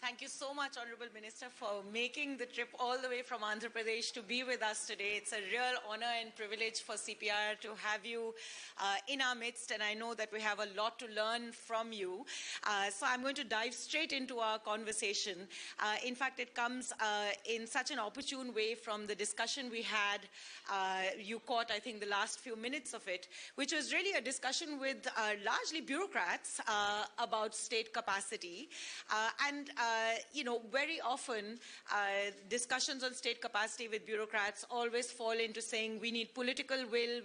Thank you so much, Honorable Minister, for making the trip all the way from Andhra Pradesh to be with us today. It's a real honor and privilege for CPR to have you in our midst, and I know that we have a lot to learn from you. So I'm going to dive straight into our conversation. In fact, it comes in such an opportune way from the discussion we had. You caught, I think, the last few minutes of it, which was really a discussion with largely bureaucrats about state capacity. Very often discussions on state capacity with bureaucrats always fall into saying we need political will,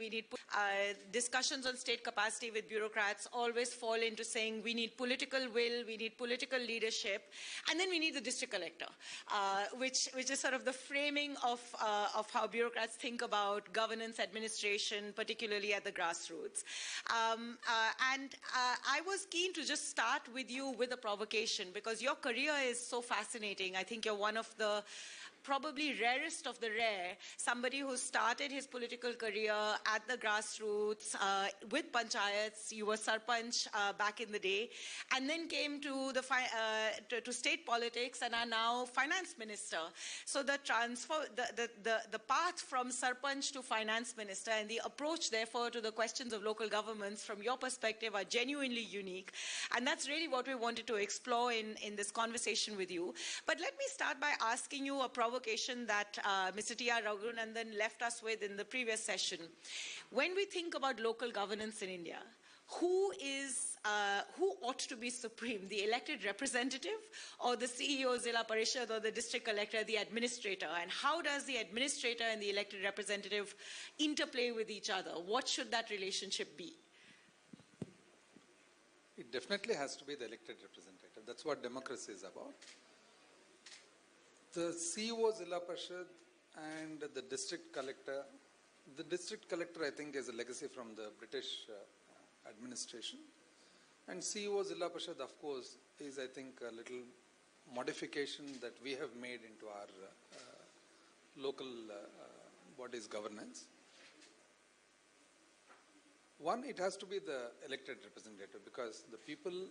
discussions on state capacity with bureaucrats always fall into saying we need political will, we need political leadership, and then we need the district collector, which is sort of the framing of how bureaucrats think about governance, administration, particularly at the grassroots. I was keen to just start with you with a provocation, because your career is so fascinating. I think you're one of the probably rarest of the rare, somebody who started his political career at the grassroots with panchayats. You were sarpanch back in the day, and then came to to state politics and are now finance minister. So the transfer, the path from sarpanch to finance minister and the approach, therefore, to the questions of local governments from your perspective are genuinely unique. And that's really what we wanted to explore in this conversation with you. But let me start by asking you a provocation that Mr. T.R. Raghunandan left us with in the previous session. When we think about local governance in India, who ought to be supreme, the elected representative or the CEO, Zilla Parishad, or the district collector, the administrator? And how does the administrator and the elected representative interplay with each other? What should that relationship be? It definitely has to be the elected representative. That's what democracy is about. The CEO, Zilla Parishad, and the district collector. The district collector, I think, is a legacy from the British administration. And CEO, Zilla Parishad, of course, is, I think, a little modification that we have made into our local body's governance. One, it has to be the elected representative, because the people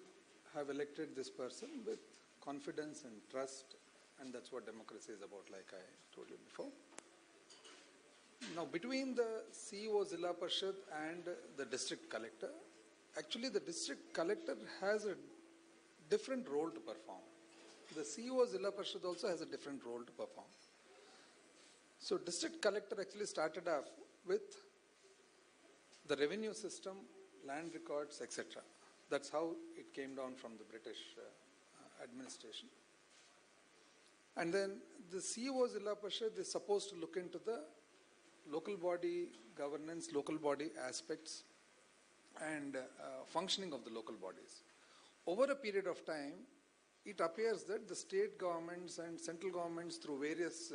have elected this person with confidence and trust. And that's what democracy is about, like I told you before. Now, between the CEO, Zilla Parishad, and the district collector, actually the district collector has a different role to perform. The CEO, Zilla Parishad, also has a different role to perform. So, district collector actually started off with the revenue system, land records, etc. That's how it came down from the British administration. And then the CEO, Zilla Parishad, is supposed to look into the local body governance, local body aspects, and functioning of the local bodies. Over a period of time, it appears that the state governments and central governments, through various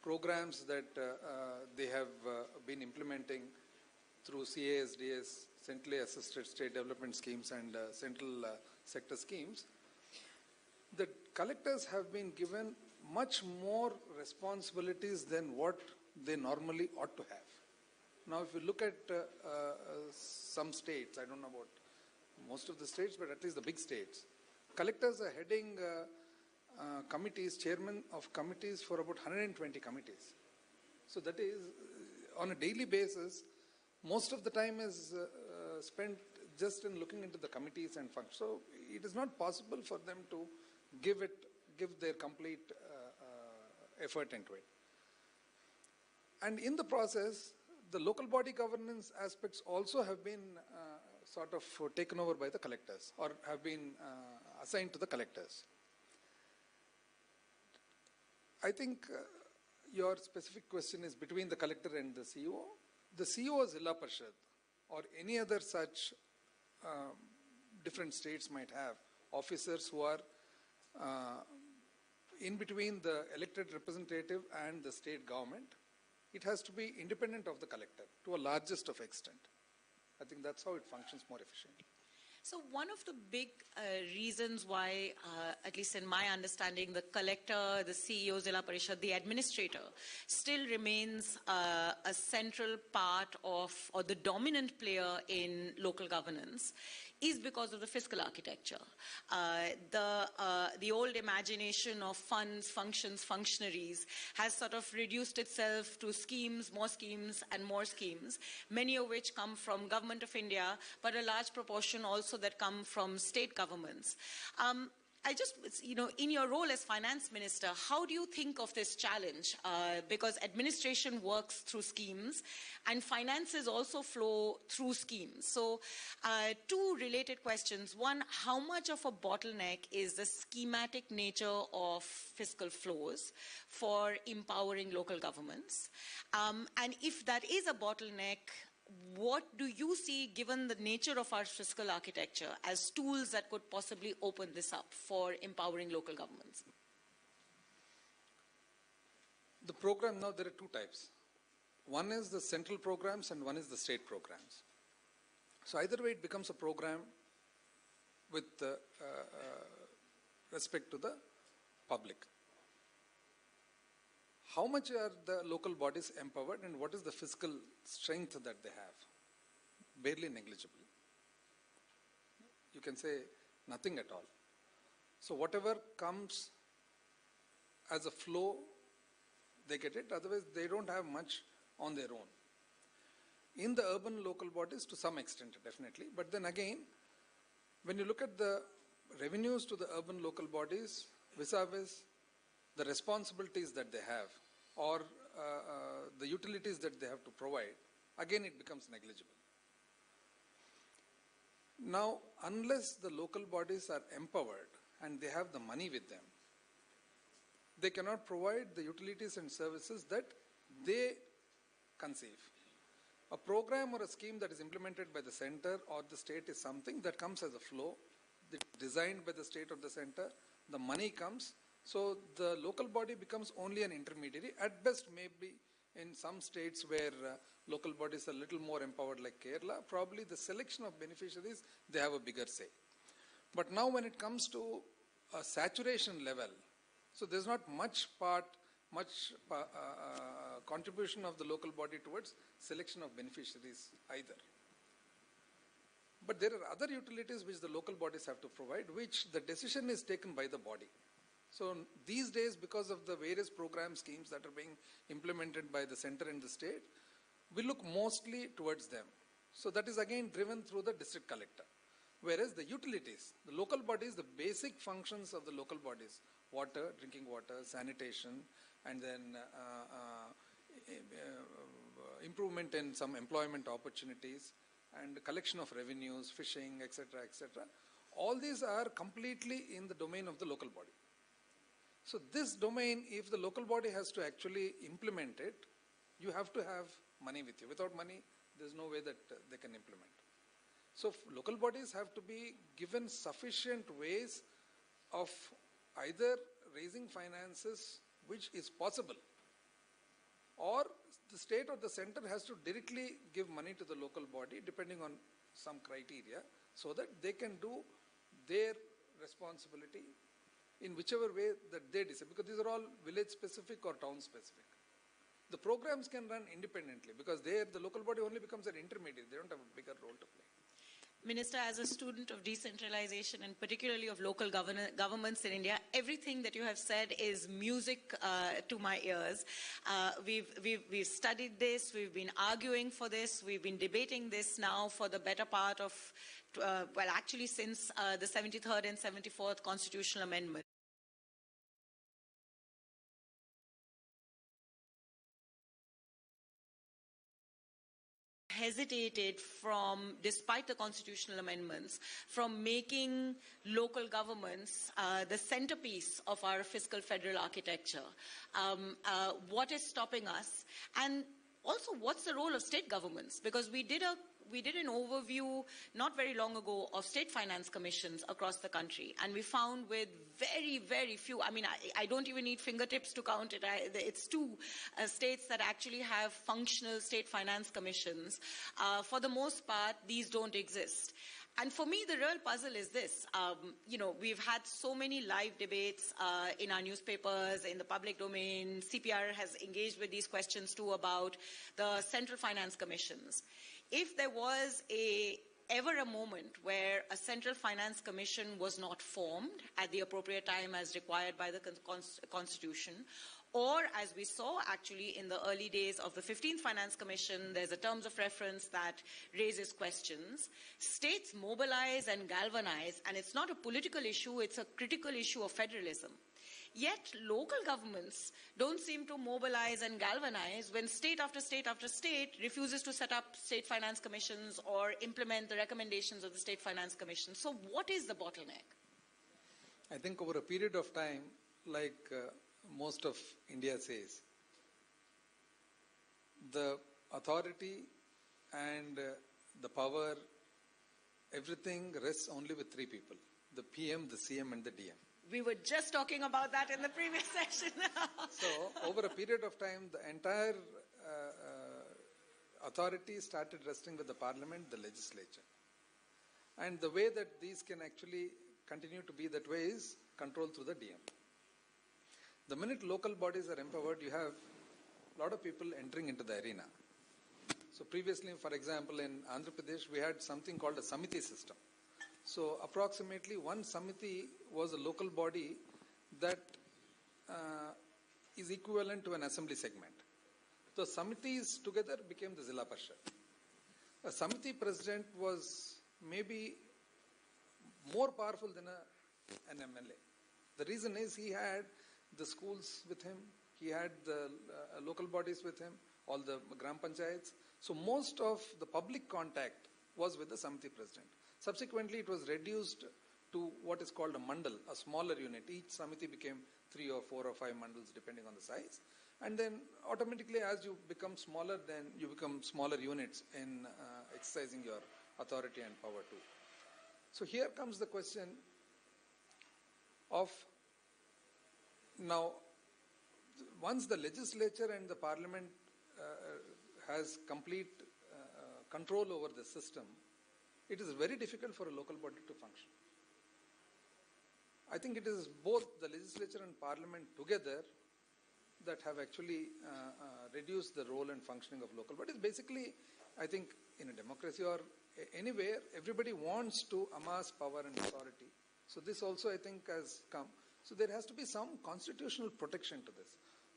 programs that they have been implementing through CASDS, centrally assisted state development schemes, and central sector schemes, the collectors have been given much more responsibilities than what they normally ought to have. Now, if you look at some states, I don't know about most of the states, but at least the big states, collectors are heading committees, chairman of committees for about 120 committees. So that is, on a daily basis, most of the time is spent just in looking into the committees and functions. So it is not possible for them to give their complete effort into it. And in the process, the local body governance aspects also have been sort of taken over by the collectors, or have been assigned to the collectors. I think your specific question is between the collector and the CEO. The CEO, Zilla Parishad, or any other such different states might have officers who are in between the elected representative and the state government. It has to be independent of the collector to a largest of extent. I think that's how it functions more efficiently. So one of the big reasons why, at least in my understanding, the collector, the CEO, Zilla Parishad, the administrator, still remains a central part of, or the dominant player in local governance, is because of the fiscal architecture. The old imagination of funds, functions, functionaries has sort of reduced itself to schemes, and more schemes, many of which come from Government of India, but a large proportion also that come from state governments. I just, in your role as finance minister, how do you think of this challenge? Because administration works through schemes and finances also flow through schemes. So two related questions. One, how much of a bottleneck is the schematic nature of fiscal flows for empowering local governments? And if that is a bottleneck, what do you see, given the nature of our fiscal architecture, as tools that could possibly open this up for empowering local governments? The program, now there are two types. One is the central programs and one is the state programs. So either way it becomes a program with respect to the public. How much are the local bodies empowered and what is the fiscal strength that they have? Barely negligible. You can say nothing at all. So whatever comes as a flow, they get it. Otherwise, they don't have much on their own. In the urban local bodies, to some extent, definitely. But then again, when you look at the revenues to the urban local bodies vis-a-vis the responsibilities that they have or the utilities that they have to provide, again it becomes negligible. Now, unless the local bodies are empowered and they have the money with them, they cannot provide the utilities and services that they conceive. A program or a scheme that is implemented by the center or the state is something that comes as a flow, designed by the state or the center, the money comes. So the local body becomes only an intermediary. At best, maybe in some states where local bodies are a little more empowered like Kerala, probably the selection of beneficiaries, they have a bigger say. But now when it comes to a saturation level, so there's not much contribution of the local body towards selection of beneficiaries either. But there are other utilities which the local bodies have to provide, which the decision is taken by the body. So these days, because of the various program schemes that are being implemented by the center and the state, we look mostly towards them. So that is again driven through the district collector. Whereas the utilities, the local bodies, the basic functions of the local bodies, water, drinking water, sanitation, and then improvement in some employment opportunities, and collection of revenues, fishing, etc., etc. All these are completely in the domain of the local body. So this domain, if the local body has to actually implement it, you have to have money with you. Without money, there's no way that they can implement. So local bodies have to be given sufficient ways of either raising finances, which is possible, or the state or the center has to directly give money to the local body depending on some criteria so that they can do their responsibility in whichever way that they decide, because these are all village specific or town specific. The programs can run independently because there the local body only becomes an intermediary. They don't have a bigger role to play. Minister, as a student of decentralization and particularly of local governments in India, everything that you have said is music to my ears. We've studied this, we've been arguing for this, we've been debating this now for the better part of, well, actually since the 73rd and 74th constitutional amendment. Hesitated from, despite the constitutional amendments, from making local governments the centerpiece of our fiscal federal architecture. What is stopping us? And also, what's the role of state governments? Because we did an overview not very long ago of state finance commissions across the country, and we found with very, very few, I mean, I don't even need fingertips to count it. It's two states that actually have functional state finance commissions. For the most part, these don't exist. And for me, the real puzzle is this. We've had so many live debates in our newspapers, in the public domain. CPR has engaged with these questions too about the central finance commissions. If there was a ever a moment where a Central Finance Commission was not formed at the appropriate time as required by the Constitution, or as we saw actually in the early days of the 15th Finance Commission, there's a terms of reference that raises questions. States mobilize and galvanize, and it's not a political issue, it's a critical issue of federalism. Yet local governments don't seem to mobilize and galvanize when state after state after state refuses to set up state finance commissions or implement the recommendations of the state finance commission. So what is the bottleneck? I think over a period of time, like most of India says, the authority and the power, everything rests only with three people: the PM, the CM and the DM. We were just talking about that in the previous session. So, over a period of time, the entire authority started resting with the parliament, the legislature. And the way that these can actually continue to be that way is controlled through the DM. The minute local bodies are empowered, you have a lot of people entering into the arena. So, previously, for example, in Andhra Pradesh, we had something called a Samiti system. So, approximately one Samiti was a local body that is equivalent to an assembly segment. The Samitis together became the Zilla Parishad. A Samiti president was maybe more powerful than an MLA. The reason is he had the schools with him, he had the local bodies with him, all the Gram Panchayats. So, most of the public contact was with the Samiti president. Subsequently, it was reduced to what is called a mandal, a smaller unit. Each Samiti became 3 or 4 or 5 mandals depending on the size. And then automatically as you become smaller, then you become smaller units in exercising your authority and power too. So here comes the question of now, once the legislature and the parliament has complete control over the system, it is very difficult for a local body to function. I think it is both the legislature and parliament together that have actually reduced the role and functioning of local bodies. Basically, I think in a democracy or anywhere, everybody wants to amass power and authority. So this also I think has come. So there has to be some constitutional protection to this.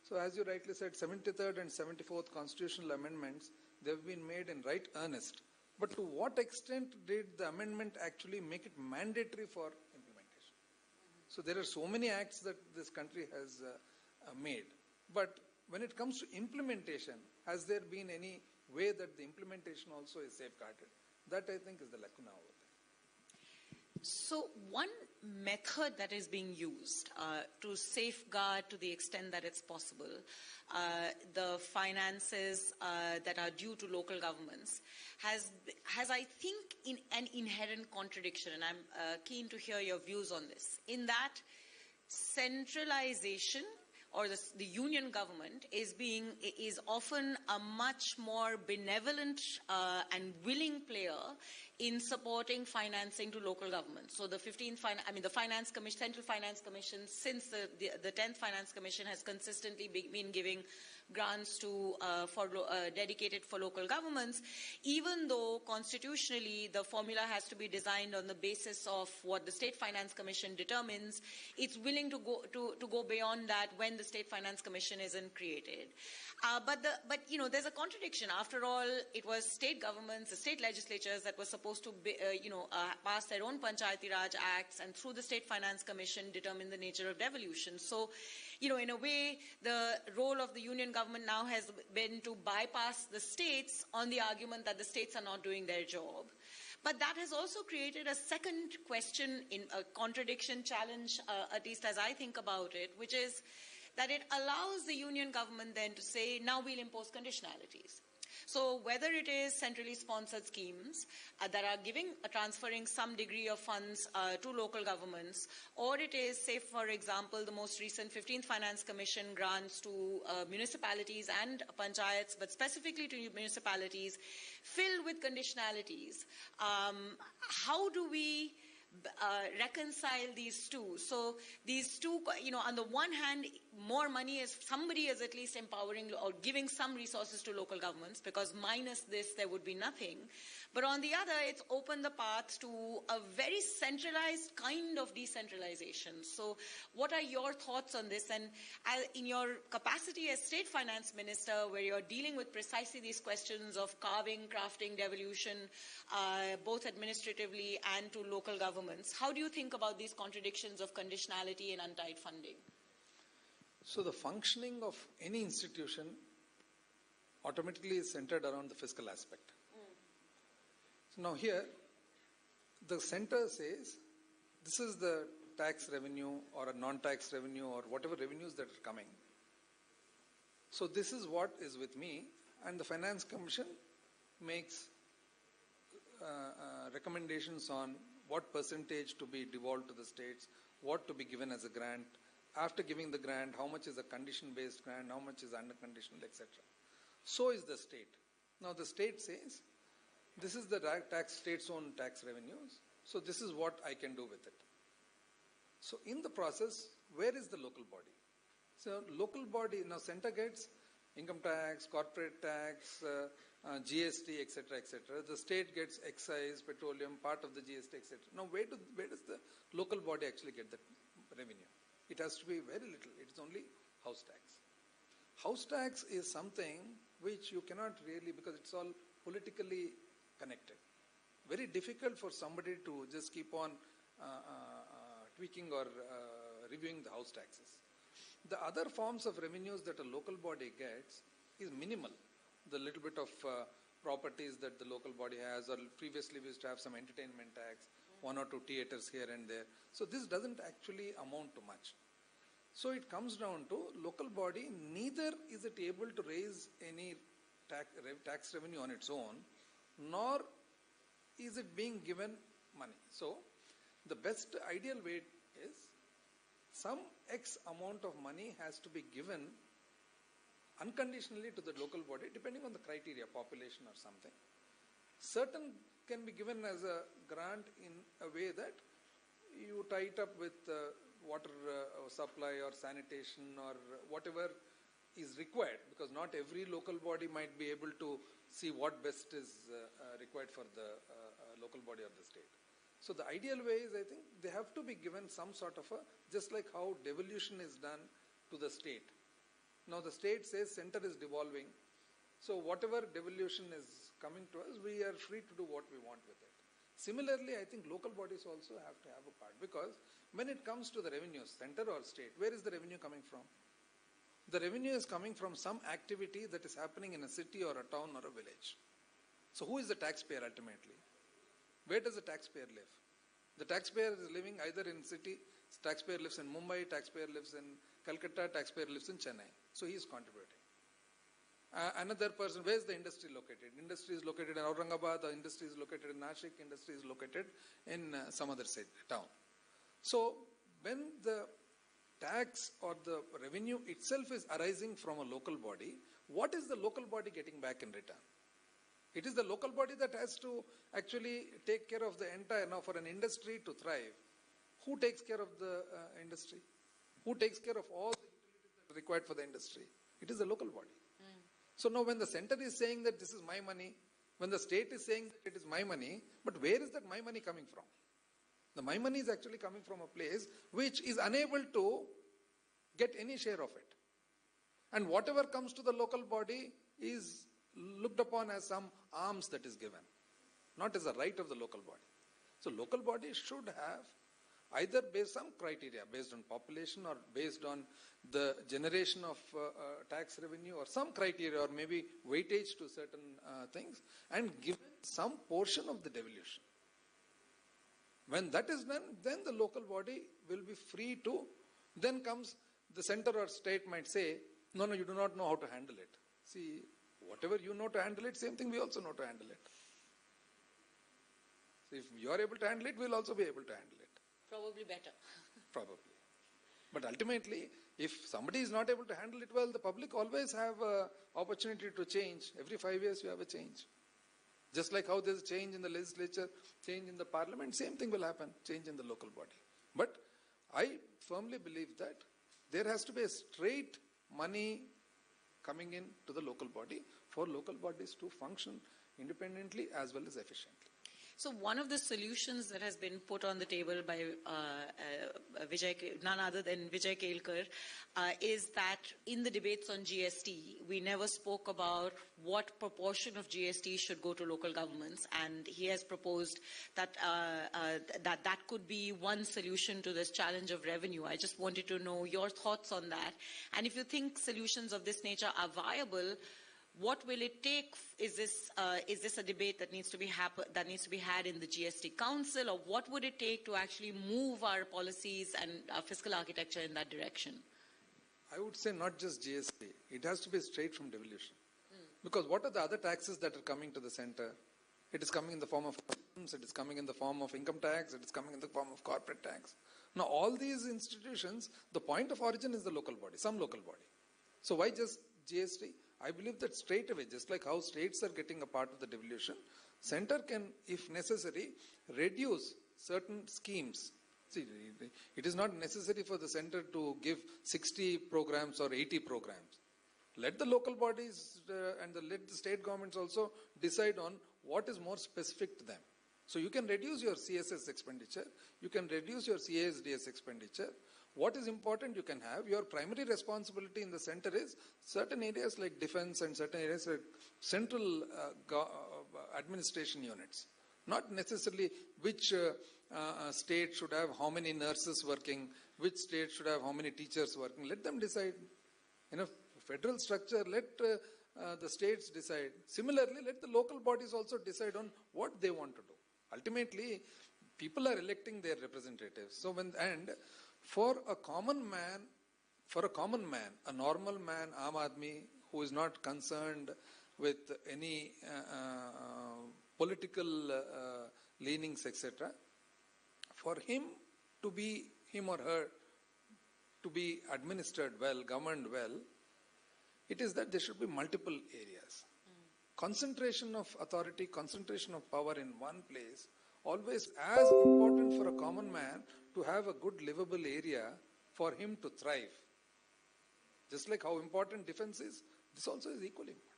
So as you rightly said, 73rd and 74th constitutional amendments, they have been made in right earnest. But to what extent did the amendment actually make it mandatory for implementation? So there are so many acts that this country has made. But when it comes to implementation, has there been any way that the implementation also is safeguarded? That I think is the lacuna over there. So one method that is being used to safeguard to the extent that it's possible the finances that are due to local governments has I think an inherent contradiction, and I'm keen to hear your views on this, in that centralization or the union government is often a much more benevolent and willing player in supporting financing to local governments. So the Finance Commission, Central Finance Commission, since the 10th Finance Commission has consistently been giving grants to dedicated for local governments, even though constitutionally the formula has to be designed on the basis of what the State Finance Commission determines. It's willing to go beyond that when the State Finance Commission isn't created. But there's a contradiction. After all, it was state governments, the state legislatures that were supposed to pass their own Panchayati Raj acts, and through the State Finance Commission determine the nature of devolution. So, in a way, the role of the union government now has been to bypass the states on the argument that the states are not doing their job. But that has also created a second question, in a contradiction challenge, at least as I think about it, which is that it allows the union government then to say, now we'll impose conditionalities. So whether it is centrally sponsored schemes that are transferring some degree of funds to local governments, or it is, say, for example, the most recent 15th Finance Commission grants to municipalities and panchayats, but specifically to municipalities, filled with conditionalities, how do we reconcile these two. So these two, on the one hand, more money is, somebody is at least empowering or giving some resources to local governments, because minus this, there would be nothing. But on the other, it's opened the path to a very centralized kind of decentralization. So what are your thoughts on this? And in your capacity as State Finance Minister, where you're dealing with precisely these questions of carving, crafting, devolution, both administratively and to local governments, how do you think about these contradictions of conditionality and untied funding? So the functioning of any institution automatically is centered around the fiscal aspect. So now here, the center says, this is the tax revenue or a non-tax revenue or whatever revenues that are coming. So this is what is with me, and the Finance Commission makes recommendations on what percentage to be devolved to the states, what to be given as a grant. After giving the grant, how much is a condition-based grant, how much is unconditional, etc. So is the state. Now the state says, this is the state's own tax revenues, so this is what I can do with it. So in the process, where is the local body? So local body, now center gets income tax, corporate tax, GST, etc., etc. The state gets excise, petroleum, part of the GST, etc. Now where does the local body actually get the revenue? It has to be very little. It's only house tax. House tax is something which you cannot really, because it's all politically connected. Very difficult for somebody to just keep on tweaking or reviewing the house taxes. The other forms of revenues that a local body gets is minimal. The little bit of properties that the local body has, or previously we used to have some entertainment tax, one or two theatres here and there. So this doesn't actually amount to much. So it comes down to local body, neither is it able to raise any tax revenue on its own, nor is it being given money. So the best ideal way is some X amount of money has to be given unconditionally to the local body, depending on the criteria, population or something. Certain can be given as a grant in a way that you tie it up with water supply or sanitation or whatever is required, because not every local body might be able to see what best is required for the local body or the state. So the ideal way is, I think, they have to be given some sort of just like how devolution is done to the state. Now the state says center is devolving, so whatever devolution is coming to us, we are free to do what we want with it. Similarly, I think local bodies also have to have a part, because when it comes to the revenues, center or state, where is the revenue coming from? The revenue is coming from some activity that is happening in a city or a town or a village. So who is the taxpayer ultimately? Where does the taxpayer live? The taxpayer is living either in city, taxpayer lives in Mumbai, taxpayer lives in Calcutta, taxpayer lives in Chennai. So he is contributing. Another person, where is the industry located? Industry is located in Aurangabad, the industry is located in Nashik, industry is located in some other town. So when the tax or the revenue itself is arising from a local body, what is the local body getting back in return? It is the local body that has to actually take care of the entire, now for an industry to thrive, who takes care of the industry? Who takes care of all the utilities that are required for the industry? It is the local body. So now when the center is saying that this is my money, when the state is saying that it is my money, but where is that my money coming from? The my money is actually coming from a place which is unable to get any share of it. And whatever comes to the local body is looked upon as some alms that is given, not as a right of the local body. So local body should have either based some criteria, based on population or based on the generation of tax revenue or some criteria, or maybe weightage to certain things, and given some portion of the devolution. When that is done, then the local body will be free to, then comes the center or state might say, no, you do not know how to handle it. See, whatever you know to handle it, same thing we also know to handle it. So if you are able to handle it, we will also be able to handle it. Probably better. Probably. But ultimately, if somebody is not able to handle it well, the public always have an opportunity to change. Every 5 years you have a change. Just like how there's change in the legislature, change in the parliament, same thing will happen, change in the local body. But I firmly believe that there has to be a straight money coming in to the local body for local bodies to function independently as well as efficiently. So one of the solutions that has been put on the table by none other than Vijay Kelkar is that in the debates on GST, we never spoke about what proportion of GST should go to local governments, and he has proposed that that could be one solution to this challenge of revenue. I just wanted to know your thoughts on that, and if you think solutions of this nature are viable, what will it take? Is this a debate that needs to be had in the GST Council, or what would it take to actually move our policies and our fiscal architecture in that direction? I would say not just GST. It has to be straight from devolution. Because what are the other taxes that are coming to the center? It is coming in the form of customs, it is coming in the form of income tax, it is coming in the form of corporate tax. Now, all these institutions, the point of origin is the local body, some local body. So why just GST? I believe that straight away, just like how states are getting a part of the devolution, center can, if necessary, reduce certain schemes. See, it is not necessary for the center to give 60 programs or 80 programs. Let the local bodies and let the state governments also decide on what is more specific to them. So you can reduce your CSS expenditure, you can reduce your CASDS expenditure. What is important you can have, your primary responsibility in the center is certain areas like defense and certain areas like central administration units. Not necessarily which state should have how many nurses working, which state should have how many teachers working. Let them decide. Federal structure, let the states decide. Similarly, let the local bodies also decide on what they want to do. Ultimately, people are electing their representatives. So for a common man, a normal man, Aam Aadmi, who is not concerned with any political leanings, etc., for him or her to be administered well, governed well, it is that there should be multiple areas. Concentration of authority, concentration of power in one place, always as important for a common man to have a good livable area for him to thrive. Just like how important defense is, this also is equally important.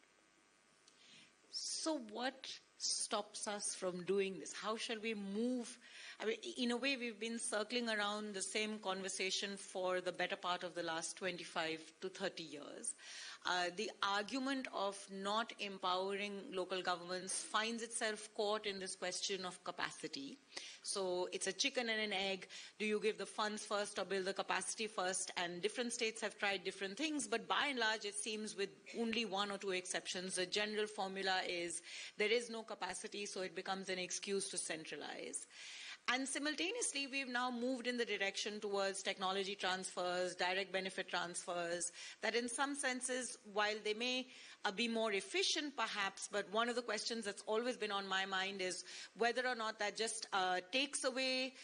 So what stops us from doing this? How shall we move? I mean, in a way, we've been circling around the same conversation for the better part of the last 25 to 30 years. The argument of not empowering local governments finds itself caught in this question of capacity. So it's a chicken and an egg. Do you give the funds first or build the capacity first? And different states have tried different things, but by and large, it seems with only one or two exceptions, the general formula is there is no capacity, so it becomes an excuse to centralize. And simultaneously, we've now moved in the direction towards technology transfers, direct benefit transfers, that in some senses, while they may be more efficient perhaps, but one of the questions that's always been on my mind is whether or not that just takes away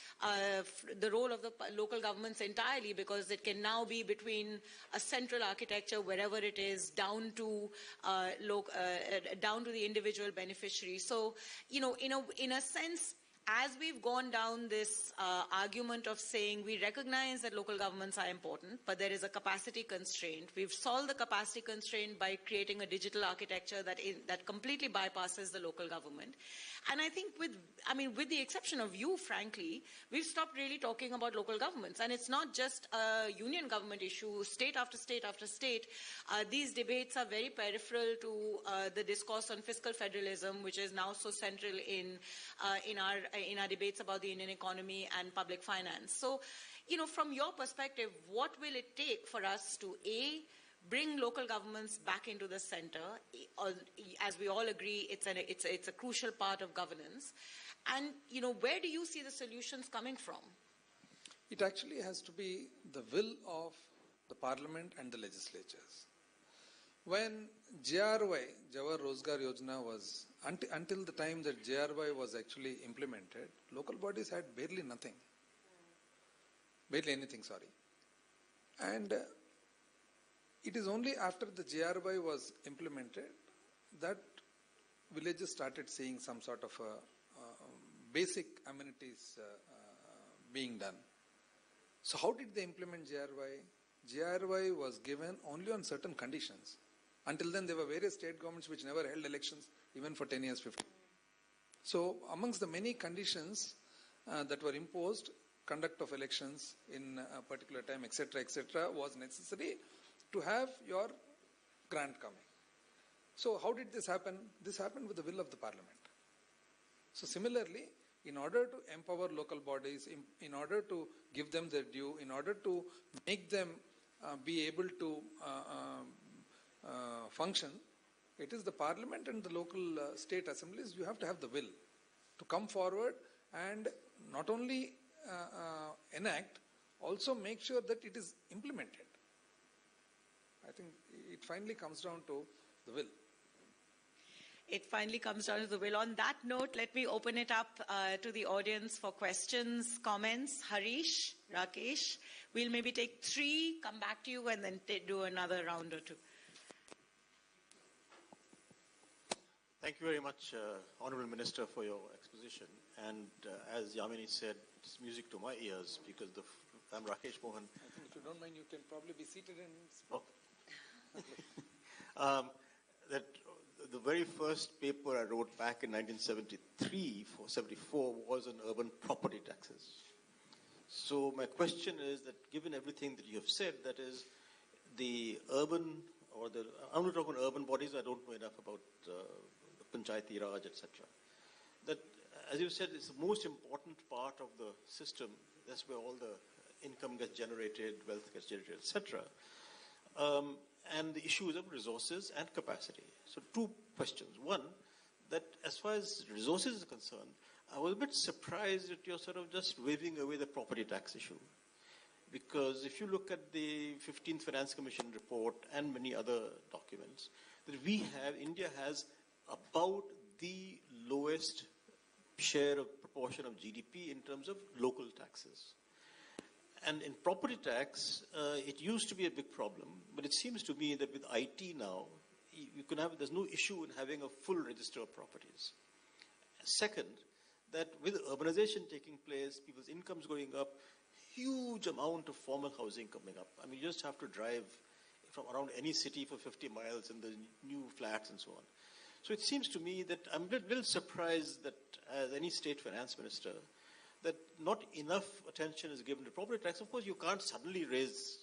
the role of the local governments entirely, because it can now be between a central architecture, wherever it is, down to the individual beneficiary. So, in a sense, as we've gone down this argument of saying we recognize that local governments are important, but there is a capacity constraint. We've solved the capacity constraint by creating a digital architecture that completely bypasses the local government. And I think with the exception of you, frankly, we've stopped really talking about local governments. And it's not just a union government issue, state after state after state. These debates are very peripheral to the discourse on fiscal federalism, which is now so central in our debates about the Indian economy and public finance. So, from your perspective, what will it take for us to, bring local governments back into the center? As we all agree, it's a crucial part of governance. And, where do you see the solutions coming from? It actually has to be the will of the parliament and the legislatures. When JRY, Jawahar Rozgar Yojana was, until the time that JRY was actually implemented, local bodies had barely anything, And it is only after the JRY was implemented that villages started seeing some sort of basic amenities being done. So how did they implement GRY? GRY was given only on certain conditions. Until then, there were various state governments which never held elections, even for 10 years, 15. So amongst the many conditions that were imposed, conduct of elections in a particular time, etc., was necessary to have your grant coming. So how did this happen? This happened with the will of the parliament. So similarly, in order to empower local bodies, in order to give them their due, in order to make them be able to function, it is the parliament and the local state assemblies, you have to have the will to come forward and not only enact, also make sure that it is implemented. I think it finally comes down to the will. It finally comes down to the will. On that note, let me open it up to the audience for questions, comments. Harish, Rakesh, we'll maybe take 3, come back to you, and then do another round or 2. Thank you very much, Honourable Minister, for your exposition. And as Yamini said, it's music to my ears because I'm Rakesh Mohan. I think if you don't mind, you can probably be seated in spot. That the very first paper I wrote back in 1973-74 was on urban property taxes. So my question is that given everything that you have said, that is the urban or the, I'm not talking urban bodies, I don't know enough about the Panchayati Raj, etc. That, as you said, it's the most important part of the system. That's where all the income gets generated, wealth gets generated, etc. And the issues of resources and capacity. So 2 questions. One, that as far as resources are concerned, I was a bit surprised that you're sort of just waving away the property tax issue. Because if you look at the 15th Finance Commission report and many other documents, that India has about the lowest share of proportion of GDP in terms of local taxes. And in property tax, it used to be a big problem, but it seems to me that with IT now, there's no issue in having a full register of properties. Second, that with urbanization taking place, people's incomes going up, huge amount of formal housing coming up. I mean, you just have to drive from around any city for 50 miles in the new flats and so on. So it seems to me that I'm a little surprised that as any state finance minister, that not enough attention is given to property tax. Of course, you can't suddenly raise,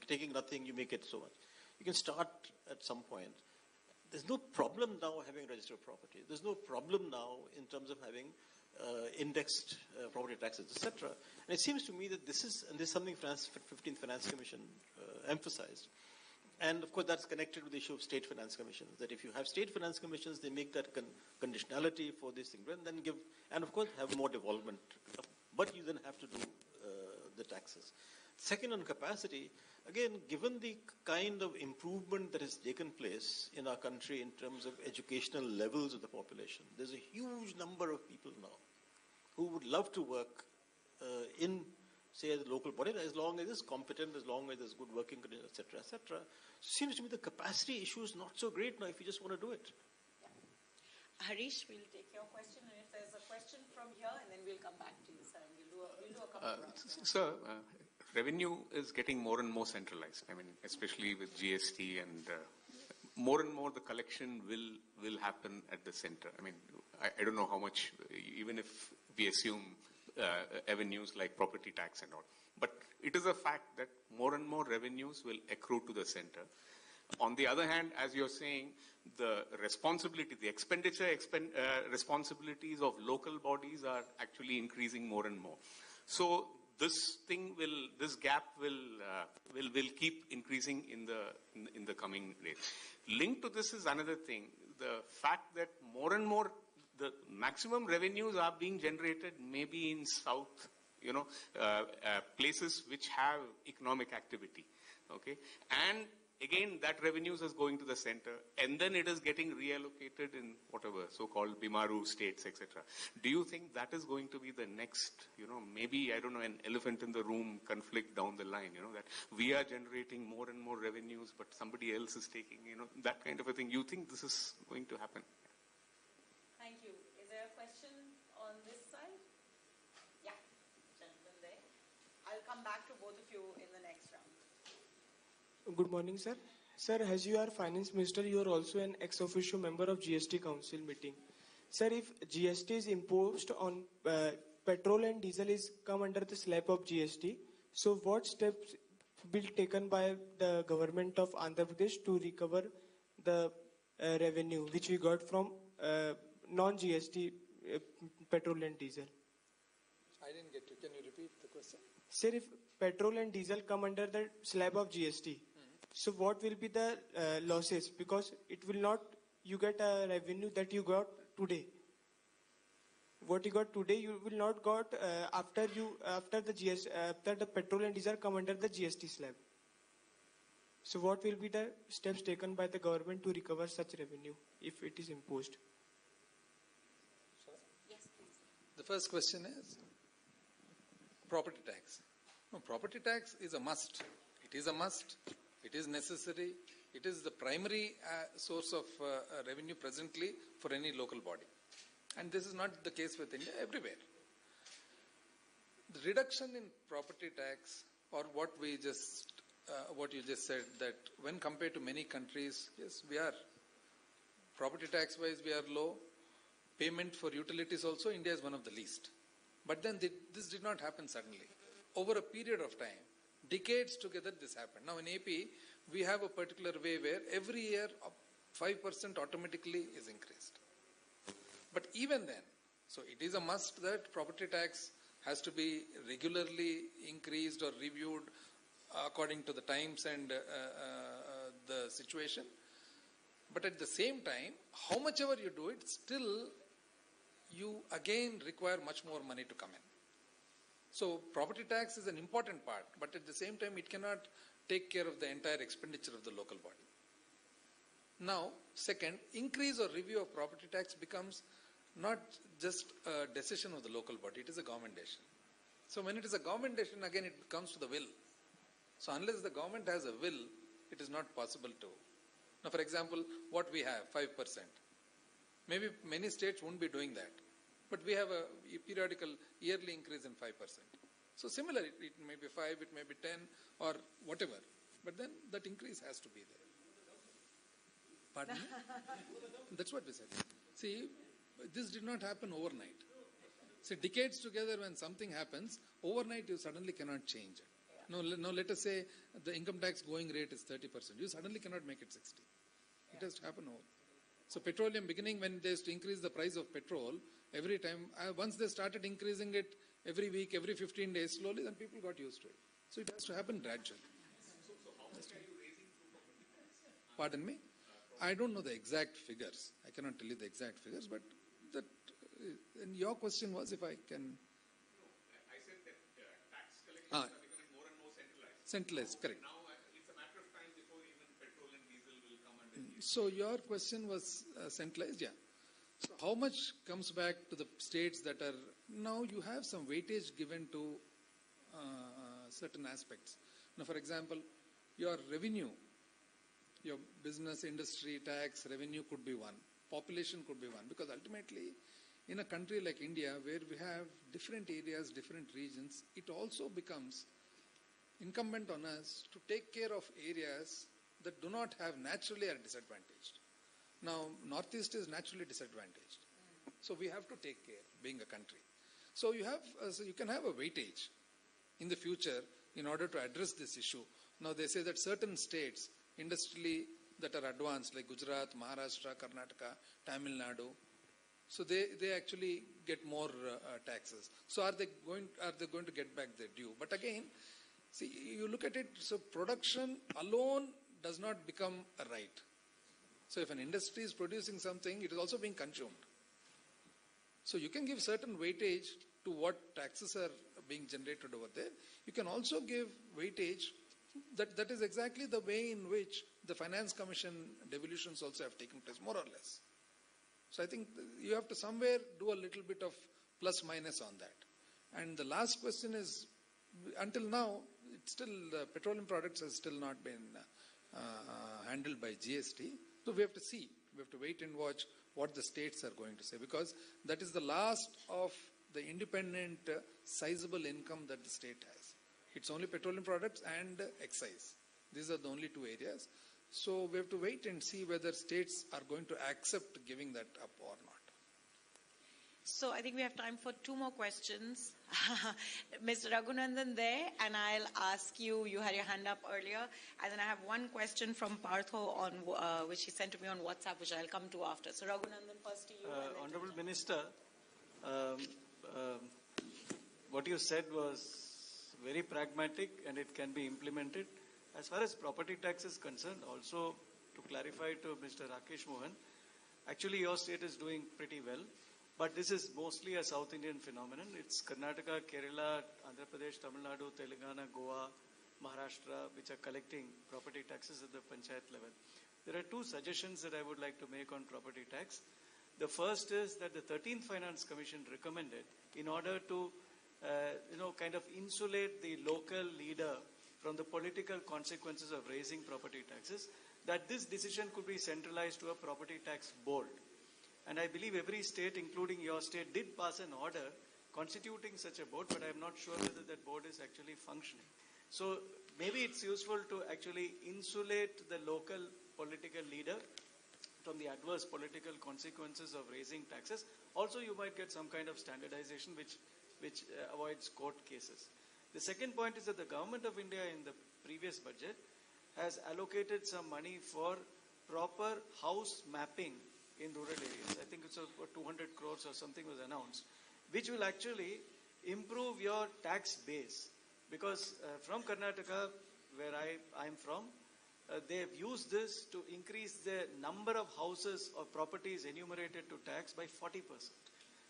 taking nothing, you make it so much. You can start at some point. There's no problem now having registered property. There's no problem now in terms of having indexed property taxes, etc. And it seems to me that this is something 15th Finance Commission emphasized. And of course, that's connected with the issue of state finance commissions, that if you have state finance commissions, they make that conditionality for this thing, and of course, have more development. But you then have to do the taxes. Second, on capacity, again, given the kind of improvement that has taken place in our country in terms of educational levels of the population, there's a huge number of people now who would love to work in, say, the local body, as long as it's competent, as long as there's good working conditions, etc., etc. Seems to me the capacity issue is not so great now if you just want to do it. Harish, we'll take your question, and if there's a question from here, and then we'll come back to you, sir. We'll do a couple of rounds. Sir, revenue is getting more and more centralized. I mean, especially with GST, and more and more the collection will happen at the center. I mean, I don't know how much, even if we assume avenues like property tax and all. But it is a fact that more and more revenues will accrue to the center. On the other hand, as you're saying, the responsibility, the expenditure responsibilities of local bodies are actually increasing more and more. So this gap will keep increasing in the coming days. Linked to this is another thing, the fact that more and more the maximum revenues are being generated maybe in south, places which have economic activity, okay? And again, that revenues is going to the center, and then it is getting reallocated in whatever, so-called Bimaru states, etc. Do you think that is going to be the next, maybe, I don't know, an elephant in the room conflict down the line, that we are generating more and more revenues, but somebody else is taking, that kind of a thing? You think this is going to happen? come back to both of you in the next round. Good morning, sir. Sir, as you are Finance Minister, you are also an ex officio member of GST Council meeting. Sir, if GST is imposed on petrol and diesel is come under the slab of GST, so what steps will be taken by the government of Andhra Pradesh to recover the revenue which we got from non-GST petrol and diesel? I didn't get you. Can you repeat the question? Sir, if petrol and diesel come under the slab of GST, so what will be the losses? Because it will not, you get a revenue that you got today. What you got today, you will not got after the petrol and diesel come under the GST slab. So what will be the steps taken by the government to recover such revenue if it is imposed? Yes, please. The first question is property tax. No, property tax is a must. It is a must. It is necessary. It is the primary source of revenue presently for any local body. And this is not the case with India, everywhere. The reduction in property tax, or what you just said, that when compared to many countries, yes, we are. Property tax wise, we are low. Payment for utilities also, India is one of the least. But then this did not happen suddenly. Over a period of time, decades together, this happened. Now in AP, we have a particular way where every year 5% automatically is increased. But even then, so it is a must that property tax has to be regularly increased or reviewed according to the times and the situation. But at the same time, how much ever you do it, still you again require much more money to come in. So property tax is an important part, but at the same time it cannot take care of the entire expenditure of the local body. Now, second, increase or review of property tax becomes not just a decision of the local body, it is a government decision. So when it is a government decision, again it comes to the will. So unless the government has a will, it is not possible to. Now for example, what we have, 5%. Maybe many states won't be doing that. But we have a periodical yearly increase in 5%. So similar, it may be 5, it may be 10 or whatever. But then that increase has to be there. Pardon me? That's what we said. See, this did not happen overnight. See, decades together when something happens, overnight you suddenly cannot change it. No, let us say the income tax going rate is 30%. You suddenly cannot make it 60. It has to happen over. So petroleum beginning when they used to increase the price of petrol, every time, once they started increasing it every week, every 15 days, slowly, then people got used to it. So it has to happen gradually. So how much are you raising through property tax? Pardon me? I don't know the exact figures. I cannot tell you the exact figures, but that, and your question was if I can... No, I said that tax collections are becoming more and more centralized. Centralized, correct. Now it's a matter of time before even petrol and diesel will come under GST. So your question was centralized, yeah. So how much comes back to the states that are... Now you have some weightage given to certain aspects. Now for example, your revenue, your business, industry, tax, revenue could be one. Population could be one. Because ultimately, in a country like India, where we have different areas, different regions, it also becomes incumbent on us to take care of areas that do not have naturally are disadvantaged. Now, Northeast is naturally disadvantaged. So we have to take care, being a country. So you can have a weightage in the future in order to address this issue. Now they say that certain states, industrially that are advanced, like Gujarat, Maharashtra, Karnataka, Tamil Nadu, so they actually get more taxes. So are they going to get back their due? But again, see, you look at it, so production alone does not become a right. So if an industry is producing something, it is also being consumed. So you can give certain weightage to what taxes are being generated over there. You can also give weightage, that is exactly the way in which the Finance Commission devolutions also have taken place, more or less. So I think you have to somewhere do a little bit of plus minus on that. And the last question is, until now, the petroleum products has still not been handled by GST. So we have to see, we have to wait and watch what the states are going to say, because that is the last of the independent sizable income that the state has. It's only petroleum products and excise. These are the only two areas. So we have to wait and see whether states are going to accept giving that up or not. So I think we have time for two more questions. Mr. Raghunandan there, and I'll ask you, you had your hand up earlier, and then I have one question from Partho on which he sent to me on WhatsApp, which I'll come to after. So Raghunandan, first to you. Honorable Minister, what you said was very pragmatic and it can be implemented. As far as property tax is concerned, also to clarify to Mr. Rakesh Mohan, actually your state is doing pretty well. But this is mostly a South Indian phenomenon. It's Karnataka, Kerala, Andhra Pradesh, Tamil Nadu, Telangana, Goa, Maharashtra, which are collecting property taxes at the panchayat level. There are two suggestions that I would like to make on property tax. The first is that the 13th Finance Commission recommended, in order to, kind of insulate the local leader from the political consequences of raising property taxes, that this decision could be centralized to a property tax board. And I believe every state, including your state, did pass an order constituting such a board, but I am not sure whether that board is actually functioning. So maybe it's useful to actually insulate the local political leader from the adverse political consequences of raising taxes. Also, you might get some kind of standardization which avoids court cases. The second point is that the Government of India in the previous budget has allocated some money for proper house mapping in rural areas. I think it's about 200 crores or something was announced, which will actually improve your tax base. Because from Karnataka, where I'm from, they have used this to increase the number of houses or properties enumerated to tax by 40%.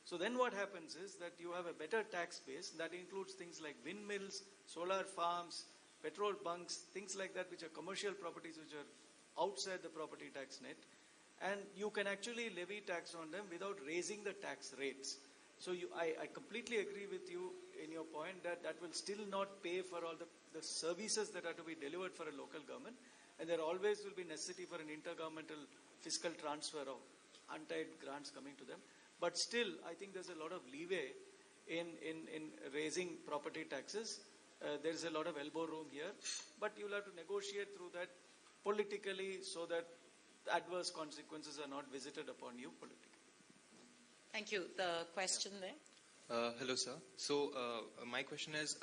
So then what happens is that you have a better tax base that includes things like windmills, solar farms, petrol bunks, things like that, which are commercial properties which are outside the property tax net. And you can actually levy tax on them without raising the tax rates. So I completely agree with you in your point that that will still not pay for all the services that are to be delivered for a local government. And there always will be necessity for an intergovernmental fiscal transfer of untied grants coming to them. But still, I think there's a lot of leeway in raising property taxes. There's a lot of elbow room here. But you'll have to negotiate through that politically so that adverse consequences are not visited upon you politically. Thank you. The question there. Hello, sir. So my question is,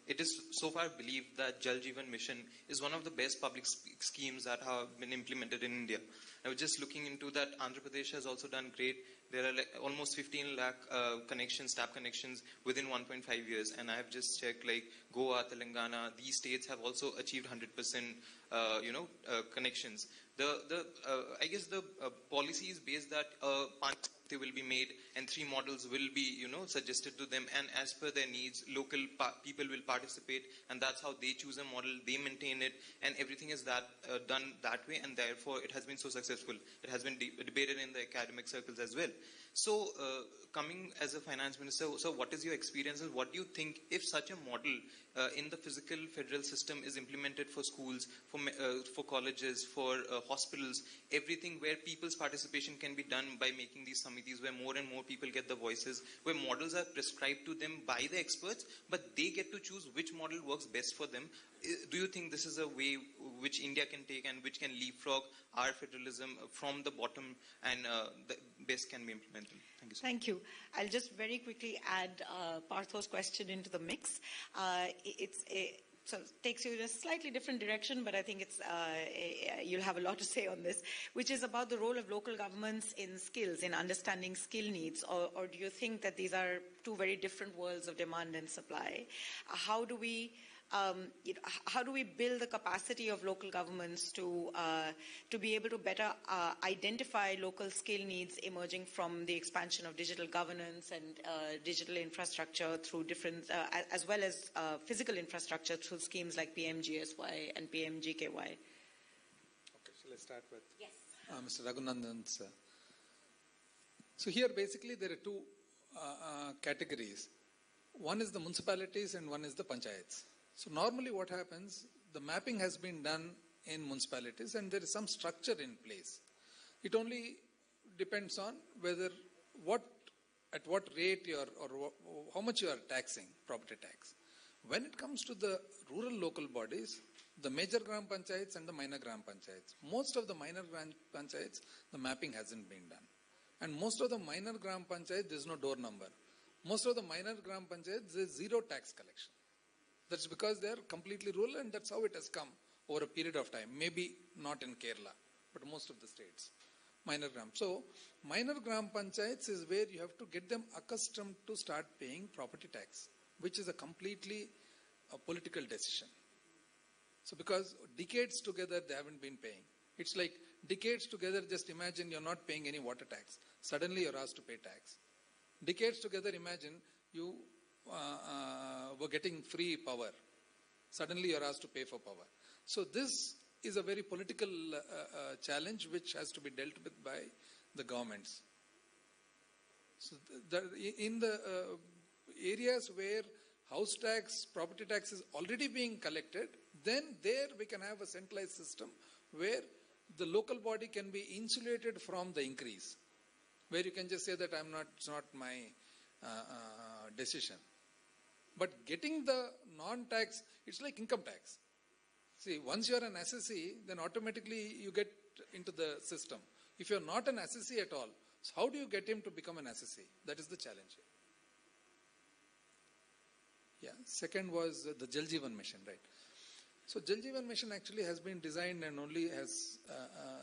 it is so far believed that Jal Jeevan Mission is one of the best public schemes that have been implemented in India. I was just looking into that. Andhra Pradesh has also done great. There are almost 15 lakh connections, tap connections within 1.5 years. And I have just checked, like Goa, Telangana, these states have also achieved 100%, connections. I guess the policy is based that they will be made and 3 models will be, suggested to them, and as per their needs, local people will participate, and that's how they choose a model, they maintain it, and everything is done that way, and therefore it has been so successful. It has been debated in the academic circles as well. So, coming as a finance minister, so what is your experience and what do you think if such a model in the physical federal system is implemented for schools, for colleges, for hospitals, everything where people's participation can be done by making these committees where more and more people get the voices, where models are prescribed to them by the experts, but they get to choose which model works best for them. Do you think this is a way which India can take and which can leapfrog our federalism from the bottom and the best can be implemented? Thank you, sir. Thank you. I'll just very quickly add Partho's question into the mix. So it takes you in a slightly different direction, but I think you'll have a lot to say on this, which is about the role of local governments in skills, in understanding skill needs, or do you think that these are two very different worlds of demand and supply? How do we build the capacity of local governments to be able to better identify local skill needs emerging from the expansion of digital governance and digital infrastructure through different, as well as physical infrastructure through schemes like PMGSY and PMGKY? Okay, shall I start with yes. Mr. Raghunandan's? So here basically there are 2 categories. One is the municipalities and one is the panchayats. So normally what happens, the mapping has been done in municipalities and there is some structure in place. It only depends on at what rate or how much you are taxing property tax. When it comes to the rural local bodies, the major gram panchayats and the minor gram panchayats, most of the minor gram panchayats, the mapping hasn't been done. And most of the minor gram panchayats, there is no door number. Most of the minor gram panchayats, there is zero tax collection. That's because they are completely rural, and that's how it has come over a period of time. Maybe not in Kerala, but most of the states. Minor gram. So, minor gram panchayats is where you have to get them accustomed to start paying property tax, which is a completely political decision. So, because decades together they haven't been paying. It's like decades together, just imagine you're not paying any water tax. Suddenly you're asked to pay tax. Decades together, imagine you were getting free power. Suddenly you're asked to pay for power. So this is a very political challenge which has to be dealt with by the governments. So in the areas where house tax, property tax is already being collected, then there we can have a centralized system where the local body can be insulated from the increase, where you can just say that it's not my decision. But getting the non-tax, it's like income tax. See, once you're an assessee, then automatically you get into the system. If you're not an assessee at all, so how do you get him to become an assessee? That is the challenge. Yeah. Second was the Jal Jeevan Mission, right? So Jal Jeevan Mission actually has been designed and only has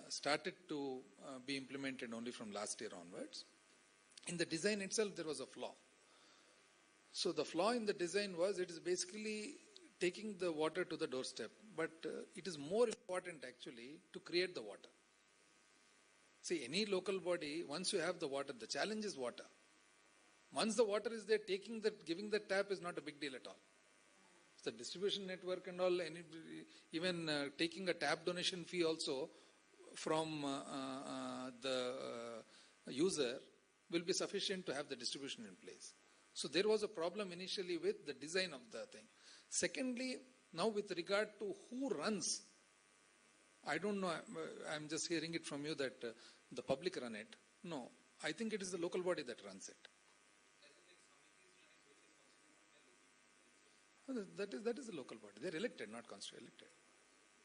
started to be implemented only from last year onwards. In the design itself, there was a flaw. So the flaw in the design was it is basically taking the water to the doorstep, but it is more important actually to create the water. See, any local body, once you have the water, the challenge is water. Once the water is there, giving the tap is not a big deal at all. The distribution network and all, even taking a tap donation fee also from the user will be sufficient to have the distribution in place. So there was a problem initially with the design of the thing. Secondly, now with regard to who runs, I don't know, I'm just hearing it from you that the public run it. No, I think it is the local body that runs it. That is the local body. They're elected, not constitutionally elected.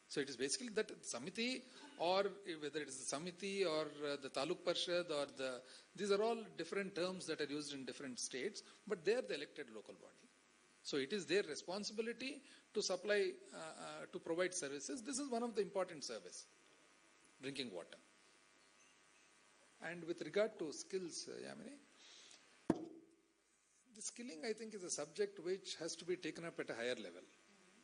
So it is basically that Samiti, or whether it is the Samiti or the Taluk Parshad or these are all different terms that are used in different states, but they are the elected local body. So it is their responsibility to supply, to provide services. This is one of the important services, drinking water. And with regard to skills, Yamini, the skilling, I think, is a subject which has to be taken up at a higher level.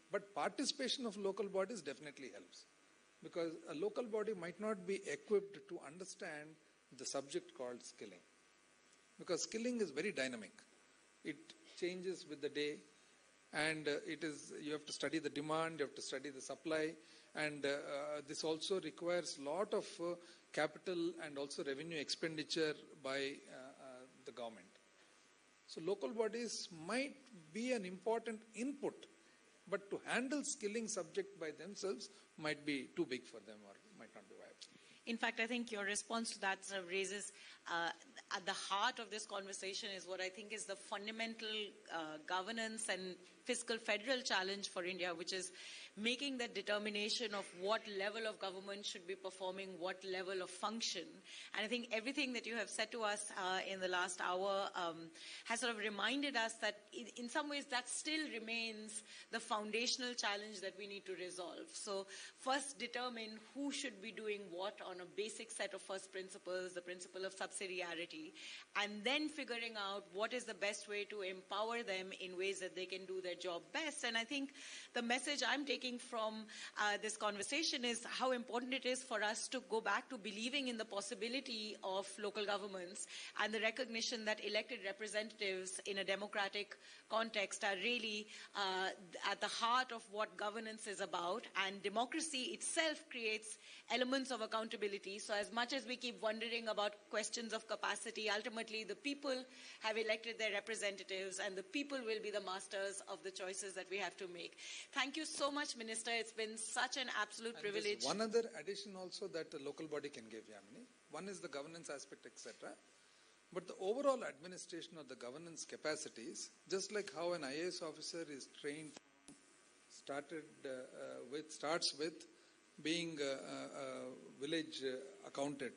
But participation of local bodies definitely helps. Because a local body might not be equipped to understand the subject called skilling. Because skilling is very dynamic. It changes with the day. And you have to study the demand, you have to study the supply. And this also requires a lot of capital and also revenue expenditure by the government. So local bodies might be an important input, but to handle skilling subject by themselves might be too big for them or might not be viable. In fact, I think your response to that sort of raises at the heart of this conversation is what I think is the fundamental governance and fiscal federal challenge for India, which is making that determination of what level of government should be performing what level of function. And I think everything that you have said to us in the last hour has sort of reminded us that in some ways that still remains the foundational challenge that we need to resolve. So first determine who should be doing what on a basic set of first principles, the principle of subsidiarity, and then figuring out what is the best way to empower them in ways that they can do their job best. And I think the message I'm taking from this conversation is how important it is for us to go back to believing in the possibility of local governments and the recognition that elected representatives in a democratic context are really at the heart of what governance is about. And democracy itself creates elements of accountability. So as much as we keep wondering about questions of capacity, ultimately the people have elected their representatives and the people will be the masters of the choices that we have to make. Thank you so much, Minister. It's been such an absolute privilege. One other addition also that the local body can give, Yamini. One is the governance aspect, etc. But the overall administration of the governance capacities, just like how an IAS officer is trained, starts with being a village accountant.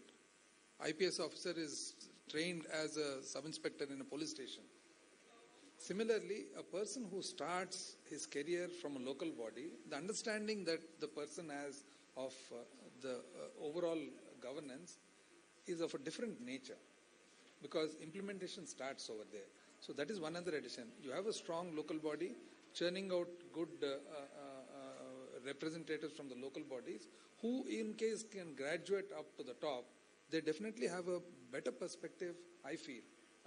IPS officer is trained as a sub-inspector in a police station. Similarly, a person who starts his career from a local body, the understanding that the person has of the overall governance is of a different nature, because implementation starts over there. So that is one other addition. You have a strong local body churning out good representatives from the local bodies who in case can graduate up to the top. They definitely have a better perspective, I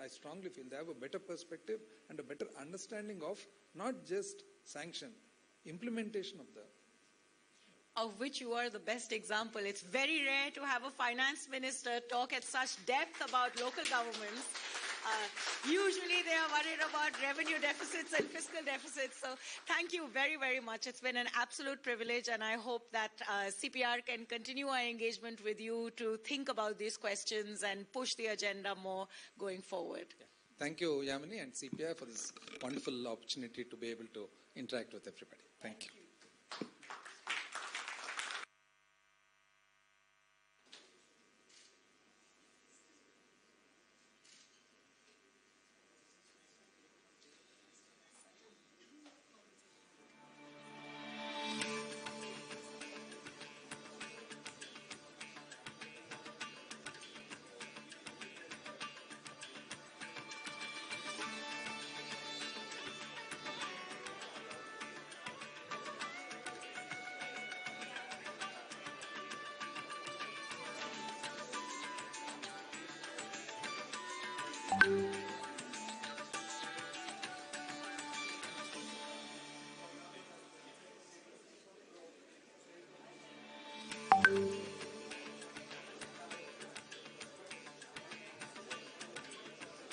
strongly feel they have a better perspective and a better understanding of not just sanction, implementation of which you are the best example. It's very rare to have a finance minister talk at such depth about local governments. Usually they are worried about revenue deficits and fiscal deficits. So thank you very, very much. It's been an absolute privilege, and I hope that CPR can continue our engagement with you to think about these questions and push the agenda more going forward. Yeah. Thank you, Yamini and CPR, for this wonderful opportunity to be able to interact with everybody. Thank you. Thank you.